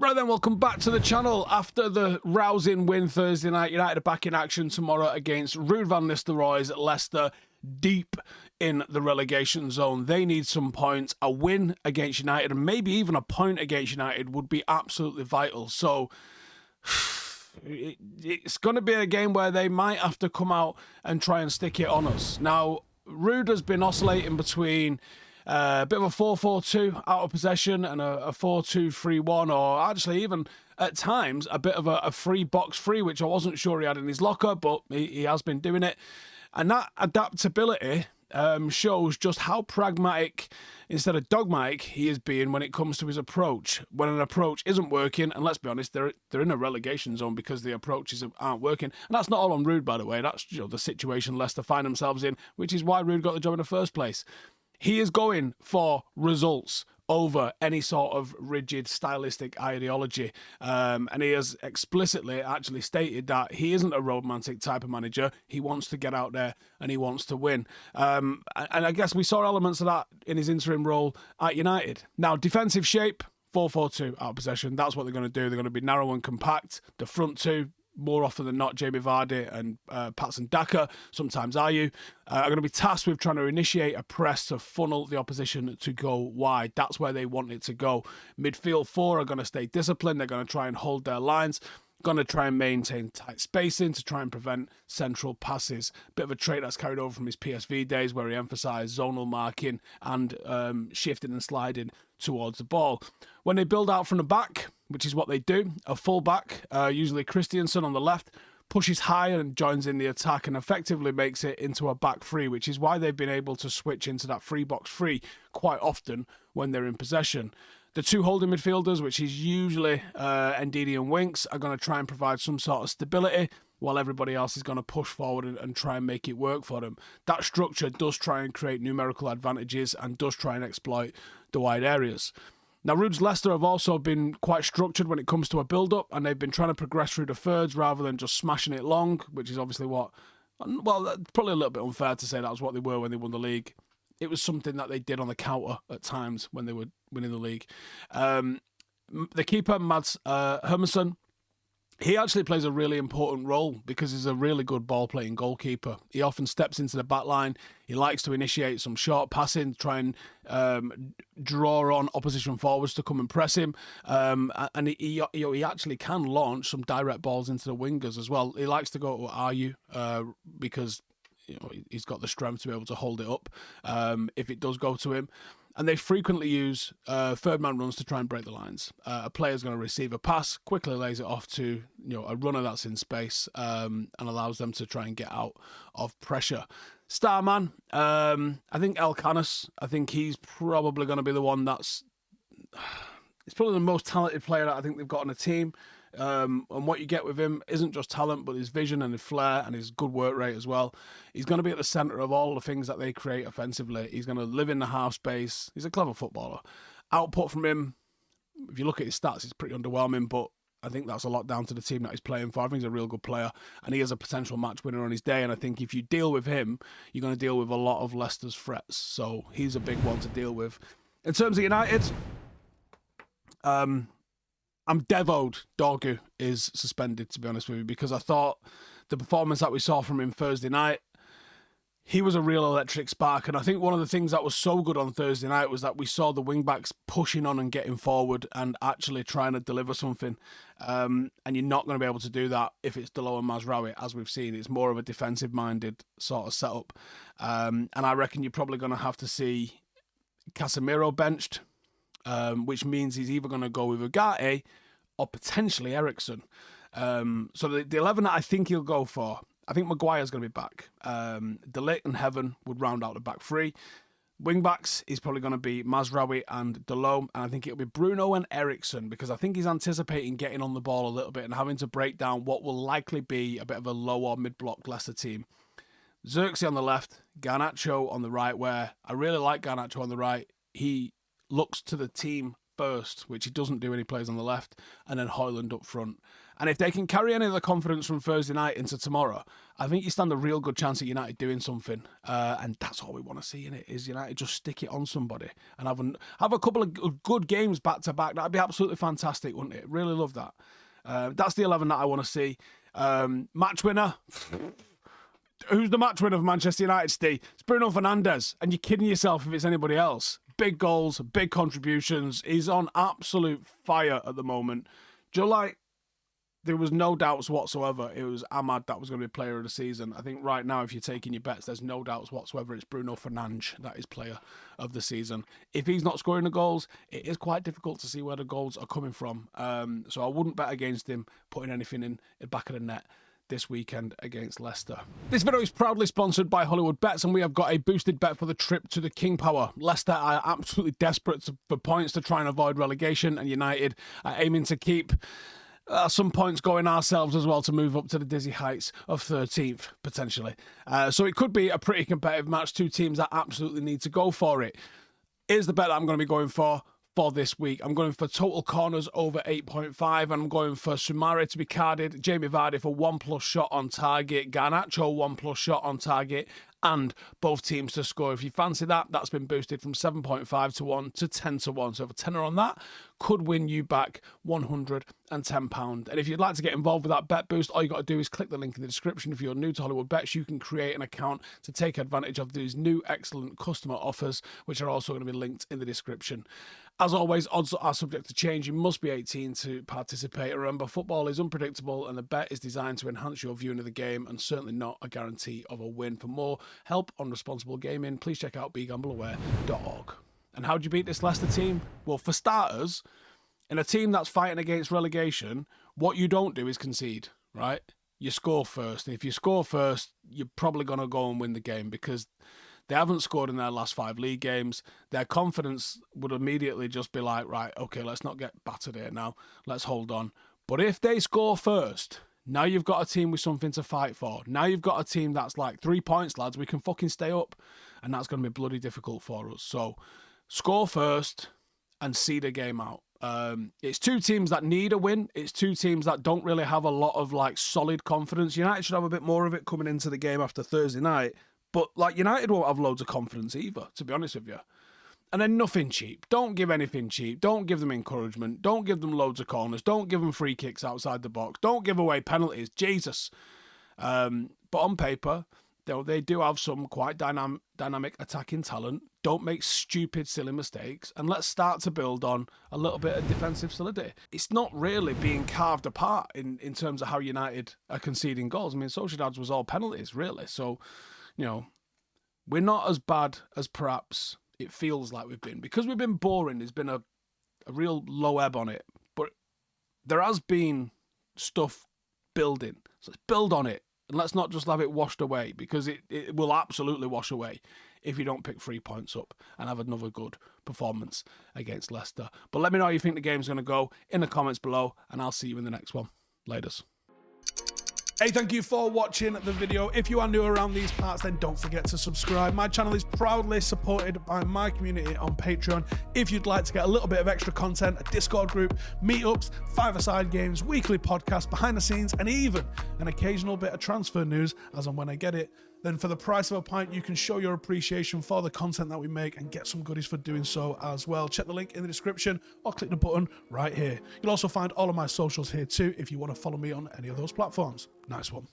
Right then, welcome back to the channel. After the rousing win Thursday night, United are back in action tomorrow against Ruud van Nistelrooy's Leicester, deep in the relegation zone. They need some points. A win against United, and maybe even a point against United, would be absolutely vital. So it's going to be a game where they might have to come out and try and stick it on us. Now, Ruud has been oscillating between a bit of a 4-4-2 out of possession and a 4-2-3-1, or actually even at times a bit of a free box free, which I wasn't sure he had in his locker, but he has been doing it. And that adaptability shows just how pragmatic instead of dogmatic he is being when it comes to his approach. When an approach isn't working, and let's be honest, they're in a relegation zone because the approaches aren't working. And that's not all on Ruud, by the way. That's the situation Leicester find themselves in, which is why Ruud got the job in the first place. He is going for results over any sort of rigid stylistic ideology. And he has explicitly actually stated that he isn't a romantic type of manager. He wants to get out there and he wants to win. And I guess we saw elements of that in his interim role at United. Now, defensive shape, 4-4-2 out of possession. That's what they're going to do. They're going to be narrow and compact. The front two, more often than not, Jamie Vardy and Patson Daka, sometimes Ayew, are going to be tasked with trying to initiate a press to funnel the opposition to go wide. That's where they want it to go. Midfield four are going to stay disciplined. They're going to try and hold their lines, going to try and maintain tight spacing to try and prevent central passes. Bit of a trait that's carried over from his PSV days where he emphasised zonal marking and shifting and sliding towards the ball. When they build out from the back, which is what they do, a full-back, usually Christiansen on the left, pushes high and joins in the attack and effectively makes it into a back three, which is why they've been able to switch into that free box three quite often when they're in possession. The two holding midfielders, which is usually Ndidi and Winks, are going to try and provide some sort of stability while everybody else is going to push forward and try and make it work for them. That structure does try and create numerical advantages and does try and exploit the wide areas. Now, Ruud's Leicester have also been quite structured when it comes to a build-up, and they've been trying to progress through the thirds rather than just smashing it long, which is obviously what, well, probably a little bit unfair to say that was what they were when they won the league. It was something that they did on the counter at times when they were winning the league. The keeper, Mads Hermansson, he actually plays a really important role because he's a really good ball-playing goalkeeper. He often steps into the back line. He likes to initiate some short passing, try and draw on opposition forwards to come and press him. And he actually can launch some direct balls into the wingers as well. He likes to go to Ayew because he's got the strength to be able to hold it up if it does go to him. And they frequently use third-man runs to try and break the lines. A player's going to receive a pass, quickly lays it off to a runner that's in space and allows them to try and get out of pressure. Starman, I think El Canis, I think he's probably going to be the one that's... He's probably the most talented player that I think they've got on the team. And what you get with him isn't just talent, but his vision and his flair and his good work rate as well. He's going to be at the centre of all the things that they create offensively. He's going to live in the half space. He's a clever footballer. Output from him, if you look at his stats, it's pretty underwhelming, but I think that's a lot down to the team that he's playing for. I think he's a real good player, and he is a potential match winner on his day, and I think if you deal with him, you're going to deal with a lot of Leicester's threats, so he's a big one to deal with. In terms of United, I'm devoed Dorgu is suspended, to be honest with you, because I thought the performance that we saw from him Thursday night, he was a real electric spark. And I think one of the things that was so good on Thursday night was that we saw the wing-backs pushing on and getting forward and actually trying to deliver something. And you're not going to be able to do that if it's Delo and Mazraoui, as we've seen. It's more of a defensive-minded sort of setup. And I reckon you're probably going to have to see Casemiro benched, which means he's either going to go with Ugarte or potentially Eriksen. So the 11 that I think he'll go for, I think Maguire's going to be back. De Ligt and Heaven would round out the back three. Wing-backs is probably going to be Mazraoui and Delo, and I think it'll be Bruno and Eriksen, because I think he's anticipating getting on the ball a little bit and having to break down what will likely be a bit of a low or mid-block Leicester team. Xerxes on the left, Garnacho on the right, where I really like Garnacho on the right. He looks to the team first, which he doesn't do when he plays on the left, and then Højlund up front. And if they can carry any of the confidence from Thursday night into tomorrow, I think you stand a real good chance at United doing something. And that's all we want to see in it, is United just stick it on somebody and have a couple of good games back to back. That'd be absolutely fantastic, wouldn't it? Really love that. That's the 11 that I want to see. Match winner. Who's the match winner for Manchester United, Steve? It's Bruno Fernandes. And you're kidding yourself if it's anybody else. Big goals, big contributions. He's on absolute fire at the moment. July, there was no doubts whatsoever it was Ahmad that was going to be player of the season. I think right now, if you're taking your bets, there's no doubts whatsoever it's Bruno Fernandes that is player of the season. If he's not scoring the goals, it is quite difficult to see where the goals are coming from. So I wouldn't bet against him putting anything in the back of the net this weekend against Leicester. This video is proudly sponsored by Hollywood Bets, and we have got a boosted bet for the trip to the King Power. Leicester are absolutely desperate for points to try and avoid relegation, and United are aiming to keep some points going ourselves as well to move up to the dizzy heights of 13th, potentially. So it could be a pretty competitive match. Two teams that absolutely need to go for it. Here's the bet that I'm going to be going for this week. I'm going for total corners over 8.5, and I'm going for Soumare to be carded, Jamie Vardy for 1+ shot on target, Garnacho 1+ shot on target, and both teams to score. If you fancy that, that's been boosted from 7.5 to 1 to 10 to 1. So if a tenner on that could win you back £110. And if you'd like to get involved with that bet boost, all you got to do is click the link in the description. If you're new to Hollywood Bets, you can create an account to take advantage of these new excellent customer offers, which are also going to be linked in the description. As always, odds are subject to change. You must be 18 to participate. Remember, football is unpredictable, and the bet is designed to enhance your viewing of the game and certainly not a guarantee of a win. For more help on responsible gaming, please check out begambleaware.org. And how do you beat this Leicester team? Well, for starters, in a team that's fighting against relegation, what you don't do is concede, right? You score first. And if you score first, you're probably going to go and win the game, because they haven't scored in their last 5 league games. Their confidence would immediately just be like, right, okay, let's not get battered here now. Let's hold on. But if they score first, now you've got a team with something to fight for. Now you've got a team that's like 3 points, lads. We can fucking stay up. And that's going to be bloody difficult for us. So score first and see the game out. It's two teams that need a win. It's two teams that don't really have a lot of like solid confidence. United should have a bit more of it coming into the game after Thursday night. But like United won't have loads of confidence either, to be honest with you. And then nothing cheap. Don't give anything cheap. Don't give them encouragement. Don't give them loads of corners. Don't give them free kicks outside the box. Don't give away penalties. Jesus. But on paper, they do have some quite dynamic attacking talent. Don't make stupid, silly mistakes. And let's start to build on a little bit of defensive solidity. It's not really being carved apart in terms of how United are conceding goals. I mean, Sociedad's was all penalties, really. So, you know, we're not as bad as perhaps it feels like we've been. Because we've been boring, there's been a real low ebb on it. But there has been stuff building. So let's build on it. And let's not just have it washed away, because it will absolutely wash away if you don't pick 3 points up and have another good performance against Leicester. But let me know how you think the game's going to go in the comments below, and I'll see you in the next one. Laters. Hey, thank you for watching the video. If you are new around these parts, then don't forget to subscribe. My channel is proudly supported by my community on Patreon. If you'd like to get a little bit of extra content, a Discord group, meetups, 5-a-side games, weekly podcasts, behind the scenes, and even an occasional bit of transfer news as and when I get it, then for the price of a pint, you can show your appreciation for the content that we make and get some goodies for doing so as well. Check the link in the description or click the button right here. You'll also find all of my socials here too if you want to follow me on any of those platforms. Nice one.